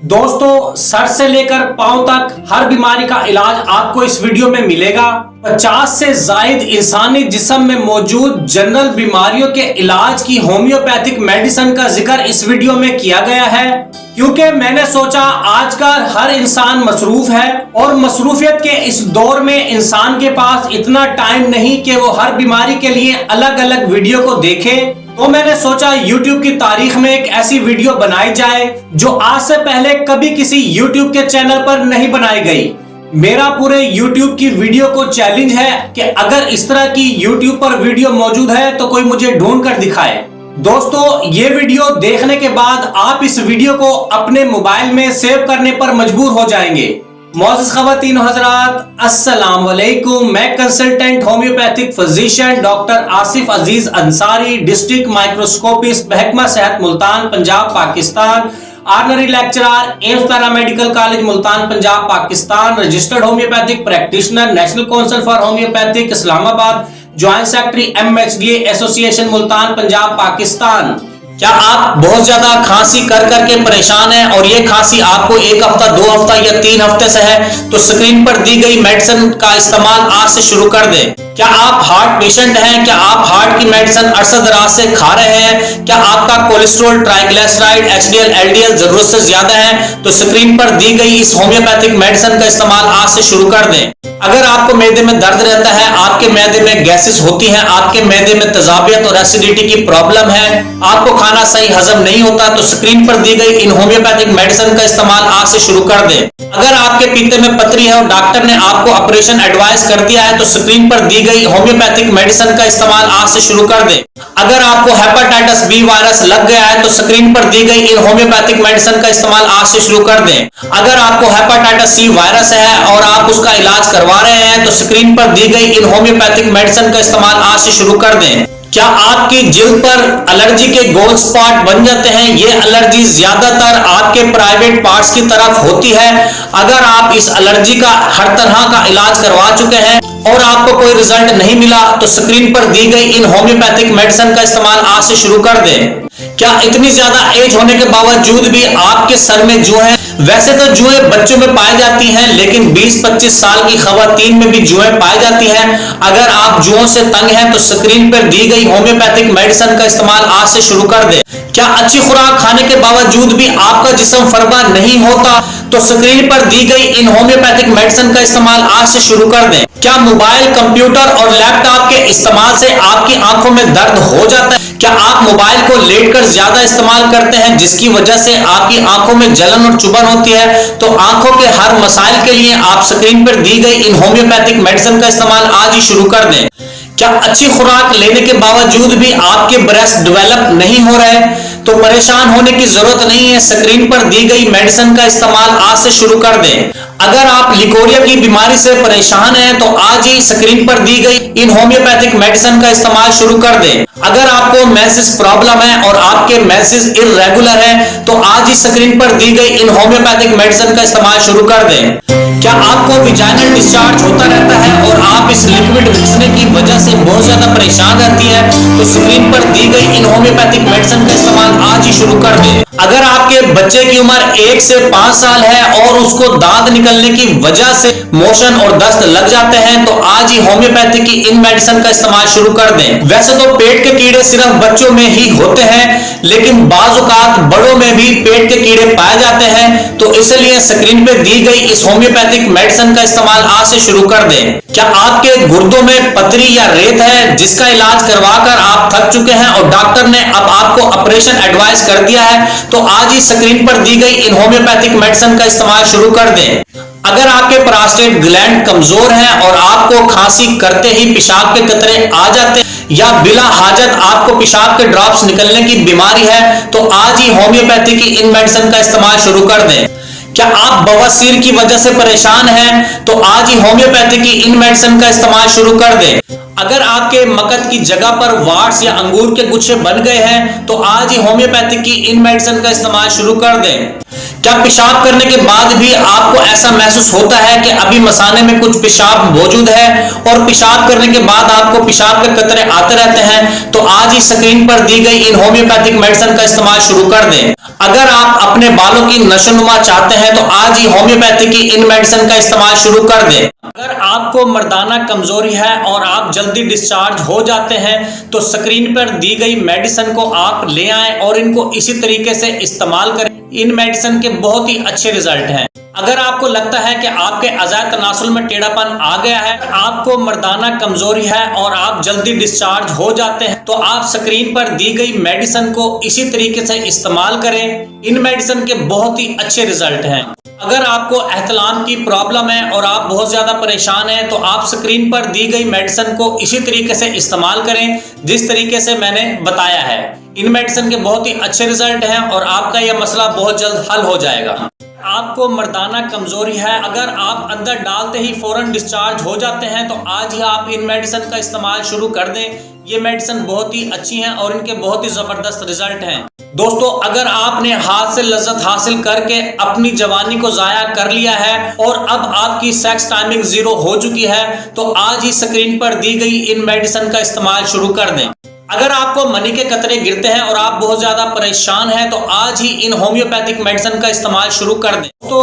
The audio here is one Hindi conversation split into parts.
दोस्तों, सर से लेकर पांव तक हर बीमारी का इलाज आपको इस वीडियो में मिलेगा। 50 से जायद इंसानी जिस्म में मौजूद जनरल बीमारियों के इलाज की होम्योपैथिक मेडिसिन का जिक्र इस वीडियो में किया गया है, क्योंकि मैंने सोचा आजकल हर इंसान मसरूफ है और मसरूफियत के इस दौर में इंसान के पास इतना टाइम नहीं कि वो हर बीमारी के लिए अलग अलग वीडियो को देखे। तो मैंने सोचा YouTube की तारीख में एक ऐसी वीडियो बनाई जाए जो आज से पहले कभी किसी YouTube के चैनल पर नहीं बनाई गई। मेरा पूरे YouTube की वीडियो को चैलेंज है कि अगर इस तरह की YouTube पर वीडियो मौजूद है तो कोई मुझे ढूंढ कर दिखाए। दोस्तों, ये वीडियो देखने के बाद आप इस वीडियो को अपने मोबाइल में सेव करने पर मजबूर हो जाएंगे। मौजूद ख़वातीन हज़रात, अस्सलाम वालेकुम। मैं consultant homeopathic physician doctor Asif Aziz Ansari, district microscopist, महकमा सेहत Multan, Punjab, Pakistan, honorary lecturer, Aims paramedical college Multan, Punjab, Pakistan, registered homeopathic practitioner, national council for homeopathic, Islamabad, joint secretary MHDA association Multan, Punjab, Pakistan. क्या आप बहुत ज्यादा खांसी कर करके परेशान हैं और ये खांसी आपको 1 हफ्ता, 2 हफ्ता या 3 हफ्ते से है, तो स्क्रीन पर दी गई मेडिसिन का इस्तेमाल आज से शुरू कर दें। क्या आप हार्ट पेशेंट हैं? क्या आप हार्ट की मेडिसिन अरसा दराज से खा रहे हैं? क्या आपका कोलेस्ट्रॉल, ट्राइग्लिसराइड, HDL, LDL जरूरत से ज्यादा है? तो स्क्रीन पर दी गई इस होम्योपैथिक मेडिसिन का इस्तेमाल आज से शुरू कर दें। अगर आपको मैदे में दर्द रहता है, आपके मैदे में गैसेस होती हैं, आपके मैदे में तेजाबियत और एसिडिटी की प्रॉब्लम है, आपको खाना सही हजम नहीं होता, तो स्क्रीन पर दी गई इन होम्योपैथिक मेडिसिन का इस्तेमाल आज से शुरू कर दें। अगर आपके पीते में पथरी है और डॉक्टर ने आपको ऑपरेशन एडवाइस कर दिया है, तो स्क्रीन पर दी गई होम्योपैथिक मेडिसिन का इस्तेमाल आज से शुरू कर दें। अगर आपको हेपेटाइटिस बी वायरस लग गया है, तो स्क्रीन पर दी गई इन होम्योपैथिक मेडिसिन का इस्तेमाल आज से शुरू कर दें। अगर आपको हेपेटाइटिस सी वायरस है और आप उसका इलाज करवा रहे हैं, तो स्क्रीन पर दी गई इन होम्योपैथिक मेडिसिन का इस्तेमाल आज से शुरू कर दें। क्या आपकी जिल्द पर एलर्जी के गोल स्पॉट बन जाते हैं? ये एलर्जी ज्यादातर आपके प्राइवेट पार्ट्स की तरफ होती है। अगर आप इस एलर्जी का हर तरह का इलाज करवा चुके हैं और आपको कोई रिजल्ट नहीं मिला, तो स्क्रीन पर दी गई इन होम्योपैथिक मेडिसिन का इस्तेमाल आज से शुरू कर दें। क्या इतनी ज्यादा एज होने के बावजूद भी आपके सर में जुएं हैं? वैसे तो जुएं बच्चों में पाई जाती हैं, लेकिन 20-25 साल की खवातीन में भी जुएं पाई जाती हैं। अगर आप जुओं से तंग हैं, तो स्क्रीन पर दी गई होम्योपैथिक मेडिसिन का इस्तेमाल आज से शुरू कर दें। क्या अच्छी खुराक खाने के बावजूद भी आपका जिस्म फरबा नहीं होता, तो स्क्रीन पर दी गई इन होम्योपैथिक मेडिसिन का इस्तेमाल आज से शुरू कर दें। क्या मोबाइल, कंप्यूटर और लैपटॉप के इस्तेमाल से आपकी आंखों में दर्द हो जाता है? क्या आप मोबाइल को लेटकर ज्यादा इस्तेमाल करते हैं, जिसकी वजह से आपकी आंखों में जलन और चुभन होती है? तो आंखों के हर मसाइल के लिए आप स्क्रीन पर दी गई इन होम्योपैथिक मेडिसिन का इस्तेमाल आज ही शुरू कर दें। क्या अच्छी खुराक लेने के बावजूद भी आपके ब्रेस्ट डेवलप नहीं हो रहे, तो परेशान होने की जरूरत नहीं है, स्क्रीन पर दी गई मेडिसिन का इस्तेमाल आज से शुरू कर दें। अगर आप लिकोरिया की बीमारी से परेशान हैं, तो आज ही स्क्रीन पर दी गई इन होम्योपैथिक मेडिसिन का इस्तेमाल शुरू कर दें। अगर आपको मेंसेस प्रॉब्लम है और आपके मेंसेस इर्रेगुलर है, तो आज ही स्क्रीन पर दी गई इन होम्योपैथिक मेडिसिन का इस्तेमाल शुरू कर दें। क्या आपको विजाइनल डिस्चार्ज होता रहता है और आप इस लिक्विड मिक्सने की वजह से बहुत ज्यादा परेशान रहती है, तो स्क्रीन पर दी गई इन होम्योपैथिक मेडिसिन का इस्तेमाल आज ही शुरू कर दें। अगर आपके बच्चे की उम्र 1 से 5 साल है और उसको दांत निकलने की वजह से मोशन और दस्त लग जाते हैं, तो आज ही होम्योपैथिक की इन मेडिसिन का इस्तेमाल शुरू कर दें। वैसे तो पेट के कीड़े सिर्फ बच्चों में ही होते हैं, लेकिन बाज़ औक़ात बड़ों में भी पेट के कीड़े पाए जाते हैं, तो इसलिए स्क्रीन पे दी गई इस होम्योपैथिक मेडिसिन का इस्तेमाल आज से शुरू कर दें। क्या आपके गुर्दों में पथरी या रेत है, जिसका इलाज करवाकर आप थक चुके हैं और डॉक्टर ने अब आपको ऑपरेशन एडवाइस कर दिया है, तो आज ही स्क्रीन पर दी गई इन होम्योपैथिक मेडिसिन का इस्तेमाल शुरू कर दें। अगर आपके प्रोस्टेट ग्लैंड कमजोर है और आपको खांसी करते ही पेशाब के कतरे आ जाते हैं, या बिला हाजत आपको पेशाब के ड्रॉप्स निकलने की बीमारी है, तो आज ही होम्योपैथी की इन मेडिसिन का इस्तेमाल शुरू कर दें। क्या आप बवासीर की वजह से परेशान हैं, तो आज ही होम्योपैथी की इन मेडिसिन का इस्तेमाल शुरू कर दें। अगर आपके मकत की जगह पर वार्ट्स या अंगूर के गुच्छे बन गए हैं तो आज ही होम्योपैथिक की इन मेडिसिन का इस्तेमाल शुरू कर दें। क्या पेशाब करने के बाद भी आपको ऐसा महसूस होता है कि अभी मसाने में कुछ पेशाब मौजूद है और पेशाब करने के बाद आपको पेशाब के कतरे आते रहते हैं, तो आज ही स्क्रीन पर दी गई इन होम्योपैथिक मेडिसिन का इस्तेमाल शुरू कर दें। अगर आप अपने बालों की नशोनुमा चाहते हैं तो आज ही होम्योपैथिक की इन मेडिसिन का इस्तेमाल शुरू कर दें। अगर आपको मर्दाना कमजोरी है और आप जल्दी डिस्चार्ज हो जाते हैं तो स्क्रीन पर दी गई मेडिसिन को आप ले आएं और इनको इसी तरीके से इस्तेमाल करें। इन मेडिसिन के बहुत ही अच्छे रिजल्ट हैं। अगर आपको लगता है कि आपके अज़ाय तनासुल में टेढ़ापन आ गया है, आपको मर्दाना कमजोरी है और आप जल्दी डिस्चार्ज हो जाते हैं, तो आप स्क्रीन पर दी गई मेडिसिन को इसी तरीके से इस्तेमाल करें। इन मेडिसिन के बहुत ही अच्छे रिजल्ट हैं। अगर आपको एहतलाम की प्रॉब्लम है और आप बहुत ज्यादा परेशान हैं तो आप स्क्रीन पर दी गई मेडिसिन को इसी तरीके से इस्तेमाल करें जिस तरीके से मैंने बताया है। इन मेडिसिन के बहुत ही अच्छे रिजल्ट हैं और आपका यह मसला बहुत जल्द हल हो जाएगा। आपको मर्दाना कमजोरी है, अगर आप अंदर डालते ही फौरन डिस्चार्ज हो जाते हैं तो आज ही आप इन मेडिसिन का इस्तेमाल शुरू कर दें। ये मेडिसिन बहुत ही अच्छी हैं और इनके बहुत ही जबरदस्त रिजल्ट हैं। दोस्तों, अगर आपने हाथ से लज्जत हासिल करके अपनी जवानी को जाया कर लिया है और अब आपकी सेक्स टाइमिंग 0 हो चुकी है तो आज ही स्क्रीन पर दी गई इन मेडिसिन का इस्तेमाल शुरू कर दें। अगर आपको मनी के कतरे गिरते हैं और आप बहुत ज्यादा परेशान हैं तो आज ही इन होम्योपैथिक मेडिसिन का इस्तेमाल शुरू कर दें। तो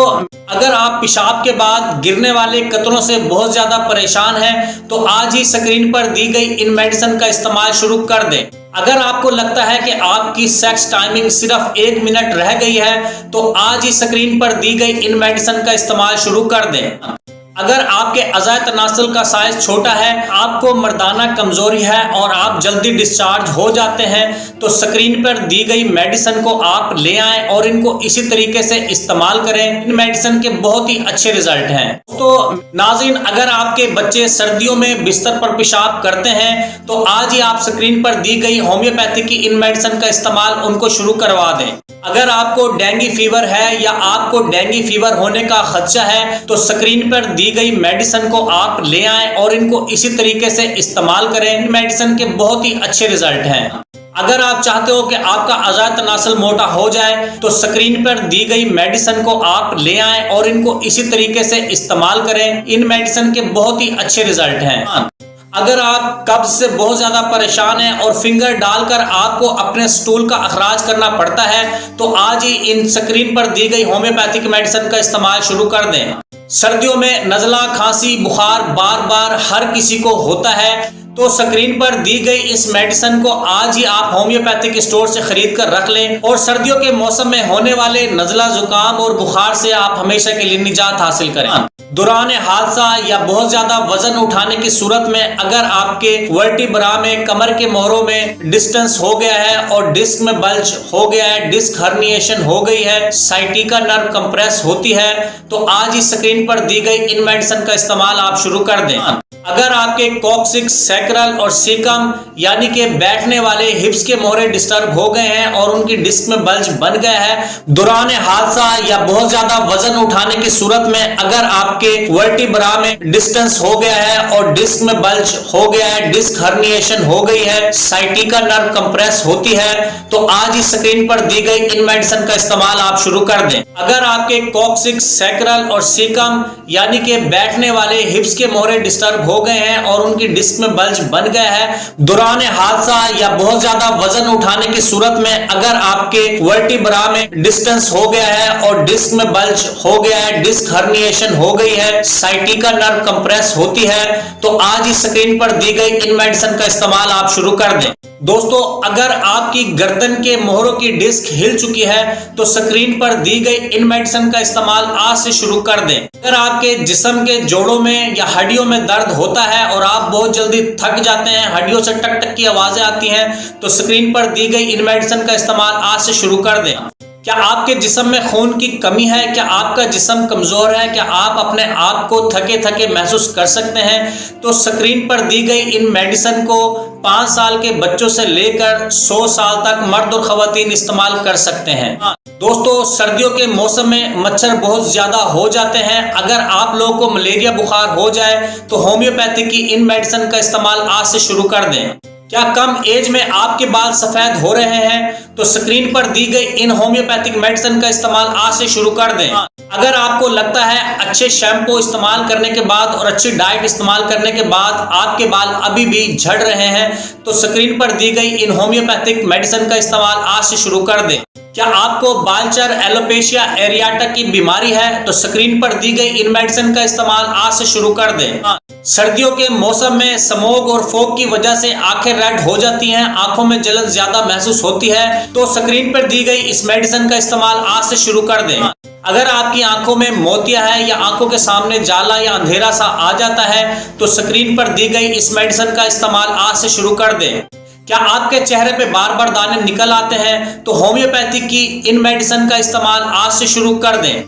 अगर आप पेशाब के बाद गिरने वाले कतरों से बहुत ज्यादा परेशान हैं तो आज ही स्क्रीन पर दी गई इन मेडिसिन का इस्तेमाल शुरू कर दें। अगर आपको लगता है कि आपकी सेक्स टाइमिंग सिर्फ 1 मिनट रह गई है तो आज ही स्क्रीन पर दी गई इन मेडिसिन का इस्तेमाल शुरू कर दें। अगर आपके अज़ाय तनासुल का साइज छोटा है, आपको मर्दाना कमजोरी है और आप जल्दी डिस्चार्ज हो जाते हैं तो स्क्रीन पर दी गई मेडिसिन को आप ले आएं और इनको इसी तरीके से इस्तेमाल करें। इन मेडिसिन के बहुत ही अच्छे रिजल्ट हैं। तो नाज़रीन, अगर आपके बच्चे सर्दियों में बिस्तर पर पेशाब करते हैं तो आज ही आप स्क्रीन पर दी गई होम्योपैथिक की इन मेडिसिन का इस्तेमाल उनको शुरू करवा दें। अगर आपको डेंगू फीवर है या आपको डेंगू फीवर होने का खदशा है तो स्क्रीन पर दी गई मेडिसिन को आप ले आएं और इनको इसी तरीके से इस्तेमाल करें। इन मेडिसिन के बहुत ही अच्छे रिजल्ट हैं। अगर आप चाहते हो कि आपका अज़ाय तनासुल मोटा हो जाए तो स्क्रीन पर दी गई मेडिसिन को आप ले आएं और इनको इसी तरीके से इस्तेमाल करें। इन मेडिसिन के बहुत ही अच्छे रिजल्ट हैं। अगर आप कब्ज से बहुत ज्यादा परेशान हैं और फिंगर डालकर आपको अपने स्टूल का अखराज करना पड़ता है तो आज ही इन स्क्रीन पर दी गई होम्योपैथिक मेडिसिन का इस्तेमाल शुरू कर दें। सर्दियों में नज़ला, खांसी, बुखार बार बार हर किसी को होता है तो स्क्रीन पर दी गई इस मेडिसिन को आज ही आप होम्योपैथिक स्टोर से खरीद कर रख लें और सर्दियों के मौसम में होने वाले नज़ला, जुकाम और बुखार से आप हमेशा के लिए निजात हासिल करें। दौरान हादसा या बहुत ज्यादा वजन उठाने की सूरत में अगर आपके वर्टिब्रा में, कमर के मोहरों में डिस्टेंस हो गया है और डिस्क में बल्ज हो गया है, डिस्क हर्निएशन हो गई है, साइटिका नर्व कंप्रेस होती है तो आज ही स्क्रीन पर दी गई इन मेडिसिन का इस्तेमाल आप शुरू कर दें। अगर आपके कॉक्सिक्स, सैक्रल और सीकम यानी कि बैठने वाले हिप्स के मोहरे डिस्टर्ब हो गए हैं और उनकी डिस्क में बल्ज बन गया है, दौरान हादसा या बहुत ज्यादा वजन उठाने की सूरत में अगर आपके वर्टिब्रा में डिस्टेंस हो गया है और डिस्क में बल्ज हो गया है, डिस्क हर्निएशन हो गई है, साइटिका नर्व कंप्रेस होती है तो आज ही स्क्रीन पर दी गई इन मेडिसिन का इस्तेमाल आप शुरू कर दें। अगर आपके कॉक्सिक्स, सैक्रल और सीकम यानी कि बैठने वाले हिप्स के मोहरे डिस्टर्ब हो गए हैं और उनकी डिस्क में बल्ज बन गया है, दौरान हादसा या बहुत ज्यादा वजन उठाने की सूरत में अगर आपके वर्टिब्रा में डिस्टेंस हो गया है और डिस्क में बल्ज हो गया है, डिस्क हर्निएशन हो गई है, साइटिका नर्व कंप्रेस होती है तो आज ही स्क्रीन पर दी गई इन मेडिसिन का इस्तेमाल आप शुरू कर दें। दोस्तों, अगर आपकी गर्दन के मोहरों की डिस्क हिल चुकी है तो स्क्रीन पर दी गई इन मेडिसिन का इस्तेमाल आज से शुरू कर दें। अगर आपके जिस्म के जोड़ों में या हड्डियों में दर्द होता है और आप बहुत जल्दी थक जाते हैं, हड्डियों से टक टक की आवाजें आती हैं तो स्क्रीन पर दी गई इन मेडिसिन का इस्तेमाल आज से शुरू कर दें। क्या आपके जिस्म में खून की कमी है? क्या आपका जिस्म कमजोर है? क्या आप अपने आप को थके थके महसूस कर सकते हैं? तो स्क्रीन पर दी गई इन मेडिसिन को 5 साल के बच्चों से लेकर 100 साल तक मर्द और खवातीन इस्तेमाल कर सकते हैं। दोस्तों, सर्दियों के मौसम में मच्छर बहुत ज्यादा हो जाते हैं। अगर आप लोगों को मलेरिया बुखार हो जाए तो होम्योपैथी की इन मेडिसिन का इस्तेमाल आज से शुरू कर दें। क्या कम एज में आपके बाल सफेद हो रहे हैं तो स्क्रीन पर दी गई इन होम्योपैथिक मेडिसिन का इस्तेमाल आज से शुरू कर दें। अगर आपको लगता है अच्छे शैम्पू इस्तेमाल करने के बाद और अच्छी डाइट इस्तेमाल करने के बाद आपके बाल अभी भी झड़ रहे हैं तो स्क्रीन पर दी गई इन होम्योपैथिक मेडिसिन का इस्तेमाल आज से शुरू कर दें। क्या आपको बालचर, एलोपेशिया एरियाटा की बीमारी है तो स्क्रीन पर दी गई इन मेडिसिन का इस्तेमाल आज से शुरू कर दें। सर्दियों के मौसम में स्मोक और फॉग की वजह से आंखें रेड हो जाती हैं, आंखों में जलन ज्यादा महसूस होती है तो स्क्रीन पर दी गई इस मेडिसिन का इस्तेमाल आज से शुरू कर दें। अगर आपकी आंखों में मोतिया है या आंखों के सामने जाला या अंधेरा सा आ जाता है तो स्क्रीन पर दी गई इस मेडिसिन का इस्तेमाल आज से शुरू कर दें। क्या आपके चेहरे पे बार बार दाने निकल आते हैं तो होम्योपैथी की इन मेडिसिन का इस्तेमाल आज से शुरू कर दें।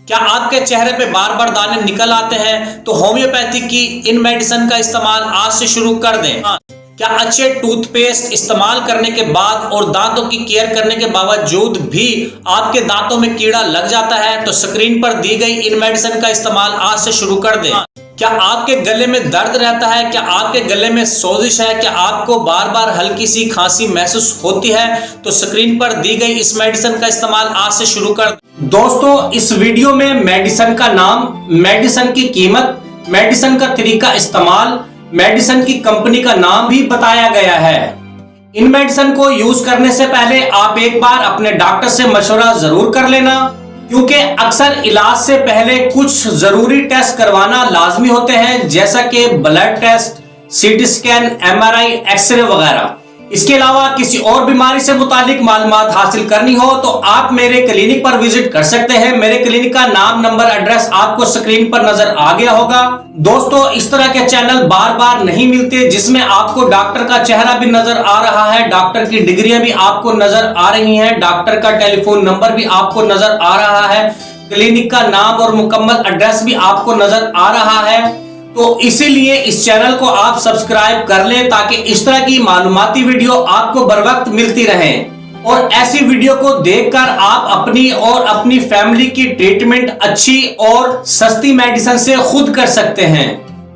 क्या आपके चेहरे पे बार बार दाने निकल आते हैं तो होम्योपैथी की इन मेडिसिन का इस्तेमाल आज से शुरू कर दें। क्या अच्छे टूथपेस्ट इस्तेमाल करने के बाद और दांतों की केयर करने के बावजूद भी आपके दांतों में कीड़ा लग जाता है तो स्क्रीन पर दी गई इन मेडिसिन का इस्तेमाल आज से शुरू कर दें। क्या आपके गले में दर्द रहता है, क्या आपके गले में सोजिश है, क्या आपको बार बार हल्की सी खांसी महसूस होती है तो स्क्रीन पर दी गई इस मेडिसिन का इस्तेमाल आज से शुरू कर दें। दोस्तों, इस वीडियो में मेडिसिन का नाम, मेडिसिन की कीमत, मेडिसिन का तरीका इस्तेमाल, मेडिसिन की कंपनी का नाम भी बताया गया है। इन मेडिसिन को यूज करने से पहले आप एक बार अपने डॉक्टर से मशवरा जरूर कर लेना, क्योंकि अक्सर इलाज से पहले कुछ जरूरी टेस्ट करवाना लाजमी होते हैं, जैसा कि blood test, CT scan, MRI, X ray वगैरह। इसके अलावा किसी और बीमारी से मुतालिक मालूमात हासिल करनी हो तो आप मेरे क्लिनिक पर विजिट कर सकते हैं। मेरे क्लिनिक का नाम, नंबर, एड्रेस आपको स्क्रीन पर नजर आ गया होगा। दोस्तों, इस तरह के चैनल बार बार नहीं मिलते जिसमें आपको डॉक्टर का चेहरा भी नजर आ रहा है, डॉक्टर की डिग्रियां भी आपको नजर आ रही हैं, डॉक्टर का टेलीफोन नंबर भी आपको नजर आ रहा है, क्लिनिक का नाम और मुकम्मल एड्रेस भी आपको नजर आ रहा है। तो इसीलिए इस चैनल को आप सब्सक्राइब कर लें ताकि इस तरह की मालूमाती वीडियो आपको बर वक्त मिलती रहे और ऐसी वीडियो को देखकर आप अपनी और अपनी फैमिली की ट्रीटमेंट अच्छी और सस्ती मेडिसिन से खुद कर सकते हैं।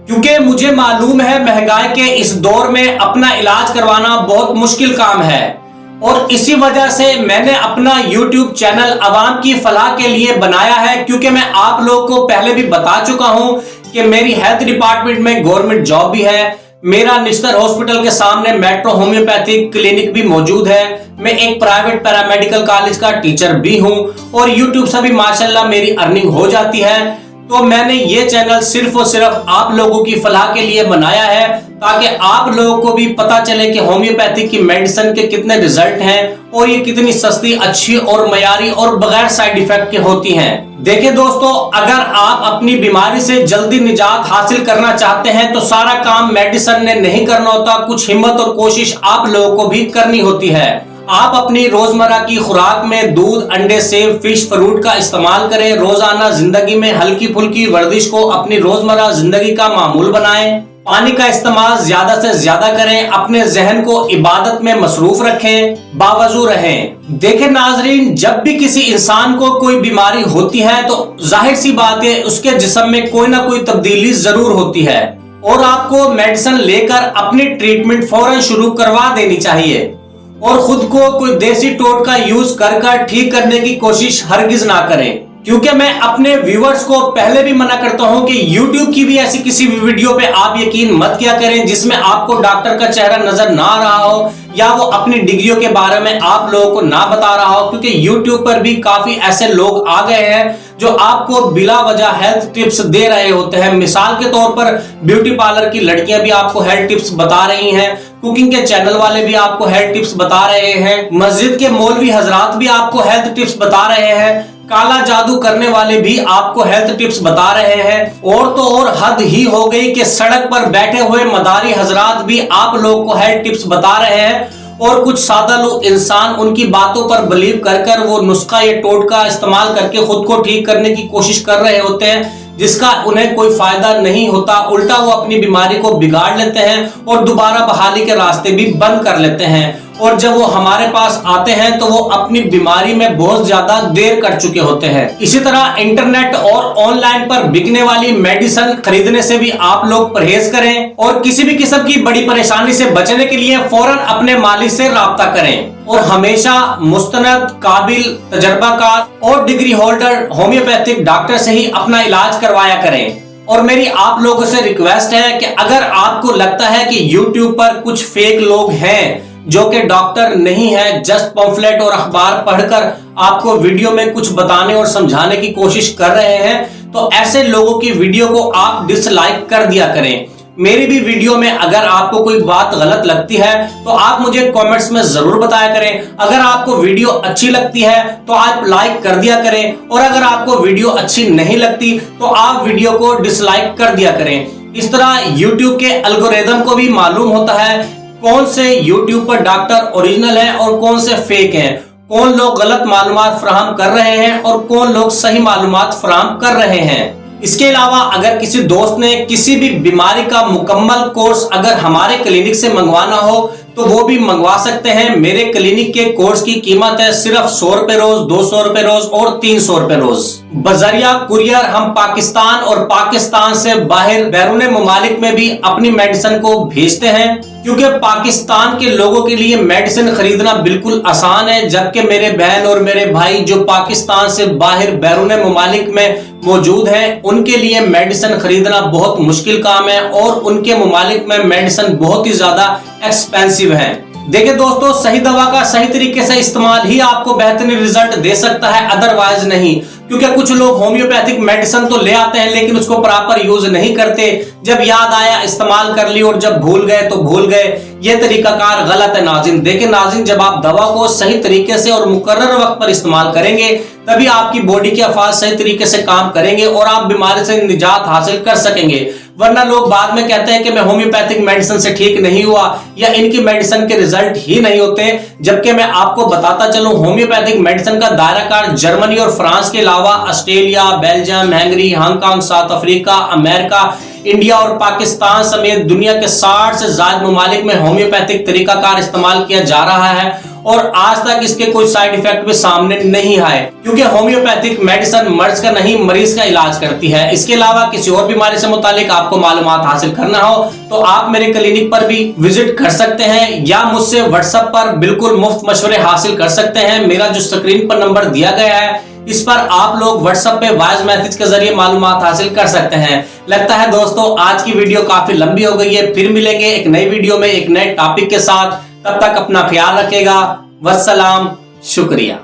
क्योंकि मुझे मालूम है महंगाई के इस दौर में अपना इलाज करवाना बहुत मुश्किल काम है और इसी वजह से मैंने अपना YouTube चैनल अवाम की फलाह के लिए बनाया है। क्योंकि मैं आप लोगों को पहले भी बता चुका हूं कि मेरी हेल्थ डिपार्टमेंट में गवर्नमेंट जॉब भी है, मेरा निश्तर हॉस्पिटल के सामने मेट्रो होम्योपैथिक क्लिनिक भी मौजूद है, मैं एक प्राइवेट पैरामेडिकल कॉलेज का टीचर भी हूं और YouTube से भी माशाल्लाह मेरी अर्निंग हो जाती है। तो मैंने ये चैनल सिर्फ और सिर्फ आप लोगों की फलाह के लिए बनाया है ताकि आप लोगों को भी पता चले कि होम्योपैथी की मेडिसिन के कितने रिजल्ट हैं और ये कितनी सस्ती, अच्छी और मयारी और बगैर साइड इफेक्ट के होती हैं। देखिए दोस्तों, अगर आप अपनी बीमारी से जल्दी निजात हासिल करना चाहते हैं तो सारा काम मेडिसिन ने नहीं करना होता, कुछ हिम्मत और कोशिश आप लोगों को भी करनी होती है। आप अपनी रोजमर्रा की खुराक में दूध, अंडे, सेब, फिश, फ्रूट का इस्तेमाल करें। रोजाना जिंदगी में हल्की फुल्की वर्जिश को अपनी रोजमर्रा जिंदगी का मामूल बनाएं। पानी का इस्तेमाल ज्यादा से ज्यादा करें। अपने जहन को इबादत में मसरूफ रखें, बावजू रहें। देखें नाजरीन, जब भी किसी इंसान को कोई बीमारी होती है तो जाहिर सी बात है उसके जिस्म में कोई ना कोई तब्दीली जरूर होती है और आपको मेडिसिन लेकर अपनी ट्रीटमेंट फौरन शुरू करवा देनी चाहिए और खुद को कोई देसी टोटका यूज कर ठीक करने की कोशिश हरगिज ना करें। क्योंकि मैं अपने व्यूअर्स को पहले भी मना करता हूं कि YouTube की भी ऐसी किसी भी वीडियो पे आप यकीन मत किया करें जिसमें आपको डॉक्टर का चेहरा नजर ना आ रहा हो या वो अपनी डिग्रियों के बारे में आप लोगों को ना बता रहा हो। क्योंकि YouTube पर भी काफी ऐसे लोग आ गए हैं जो आपको बिला वजह हेल्थ टिप्स दे रहे होते हैं। मिसाल के तौर पर ब्यूटी पार्लर की लड़कियां भी आपको हेल्थ टिप्स बता रही हैं, कुकिंग के चैनल वाले भी आपको हेल्थ टिप्स बता रहे हैं, मस्जिद के मौलवी हजरात भी आपको हेल्थ टिप्स बता रहे हैं, काला जादू करने वाले भी आपको हेल्थ टिप्स बता रहे हैं और तो और हद ही हो गई कि सड़क पर बैठे हुए मदारी हजरात भी आप लोगों को हेल्थ टिप्स बता रहे हैं और कुछ सादा लोग इंसान उनकी बातों पर बिलीव कर वो नुस्खा या टोटका इस्तेमाल करके खुद को ठीक करने की कोशिश कर रहे होते हैं, जिसका उन्हें कोई फायदा नहीं होता, उल्टा वो अपनी बीमारी को बिगाड़ लेते हैं और दोबारा बहाली के रास्ते भी बंद कर लेते हैं। और जब वो हमारे पास आते हैं तो वो अपनी बीमारी में बहुत ज्यादा देर कर चुके होते हैं। इसी तरह इंटरनेट और ऑनलाइन पर बिकने वाली मेडिसिन खरीदने से भी आप लोग परहेज करें और किसी भी किस्म की बड़ी परेशानी से बचने के लिए फौरन अपने मालिक से राब्ता करें और हमेशा मुस्तनद, काबिल, तजर्बाकार और डिग्री होल्डर होम्योपैथिक डॉक्टर से ही अपना इलाज करवाया करें। और मेरी आप लोगों से रिक्वेस्ट है कि अगर आपको लगता है कि YouTube पर कुछ फेक लोग हैं जो कि डॉक्टर नहीं है, जस्ट पम्फलेट और अखबार पढ़कर आपको वीडियो में कुछ बताने और समझाने की कोशिश कर रहे हैं, तो ऐसे लोगों की वीडियो को आप डिसलाइक कर दिया करें। मेरी भी वीडियो में अगर आपको कोई बात गलत लगती है तो आप मुझे कमेंट्स में जरूर बताया करें। अगर आपको वीडियो अच्छी लगती है तो आप लाइक कर दिया करें और अगर आपको वीडियो अच्छी नहीं लगती तो आप वीडियो को डिसलाइक कर दिया करें। इस तरह YouTube के एल्गोरिदम को भी मालूम होता है कौन से YouTube पर डॉक्टर ओरिजिनल है और कौन से फेक हैं, कौन लोग गलत मालूमात फराहम कर रहे हैं और कौन लोग सही मालूमात फराहम कर रहे हैं। इसके अलावा अगर किसी दोस्त ने किसी भी बीमारी का मुकम्मल कोर्स अगर हमारे क्लिनिक से मंगवाना हो तो वो भी मंगवा सकते हैं। मेरे क्लिनिक के कोर्स की कीमत है सिर्फ 100 रुपए रोज, 200 रुपए रोज और 300 रुपए रोज। बजरिया कुरियर हम पाकिस्तान और पाकिस्तान से बाहर बैरून मुमालिक में भी अपनी मेडिसिन को भेजते हैं, क्योंकि पाकिस्तान के लोगों के लिए मेडिसिन खरीदना बिल्कुल आसान है, जबकि मेरे बहन और मेरे भाई जो पाकिस्तान से बाहर बैरून मुमालिक में मौजूद हैं उनके लिए मेडिसिन खरीदना बहुत मुश्किल काम है और उनके मुमालिक में मेडिसिन बहुत ही ज्यादा एक्सपेंसिव है। देखिए दोस्तों, सही दवा का सही तरीके से इस्तेमाल ही आपको बेहतरीन रिजल्ट दे सकता है, अदरवाइज नहीं। क्योंकि कुछ लोग होम्योपैथिक मेडिसिन तो ले आते हैं लेकिन उसको प्रॉपर यूज नहीं करते, जब याद आया इस्तेमाल कर ली और जब भूल गए तो भूल गए। ये तरीकाकार गलत है नाज़रीन। देखिए नाज़रीन, जब आप दवा को सही तरीके से और मुकर्रर वक्त पर इस्तेमाल करेंगे तभी आपकी बॉडी के अफाज सही तरीके से काम करेंगे और आप बीमारी से निजात हासिल कर सकेंगे। वरना लोग बाद में कहते हैं कि मैं होम्योपैथिक मेडिसिन से ठीक नहीं हुआ या इनकी मेडिसिन के रिजल्ट ही नहीं होते, जबकि मैं आपको बताता चलूं होम्योपैथिक मेडिसिन का दायराकार जर्मनी और फ्रांस के अलावा Australia, Belgium, Hungary, Hong Kong, south Africa, America, India और पाकिस्तान समेत दुनिया के 60 से ज्यादा ममालिक में होम्योपैथिक तरीकाकार इस्तेमाल किया जा रहा है और आज तक इसके कोई साइड इफेक्ट भी सामने नहीं आए, क्योंकि होम्योपैथिक मेडिसिन मर्ज का नहीं मरीज का इलाज करती है। इसके अलावा किसी और बीमारी से मुतालिक आपको मालूमात हासिल करना हो तो आप मेरे क्लिनिक पर भी विजिट कर सकते हैं या मुझसे व्हाट्सएप पर बिल्कुल मुफ्त मशवरे हासिल कर सकते हैं। मेरा जो स्क्रीन पर नंबर दिया गया है इस पर आप लोग व्हाट्सएप पे वॉइस मैसेज के जरिए मालूमात हासिल कर सकते हैं। लगता है दोस्तों आज की वीडियो काफी लंबी हो गई है, फिर मिलेंगे एक नई वीडियो में एक नए टॉपिक के साथ। तब तक अपना ख्याल रखिएगा। वस्सलाम, शुक्रिया।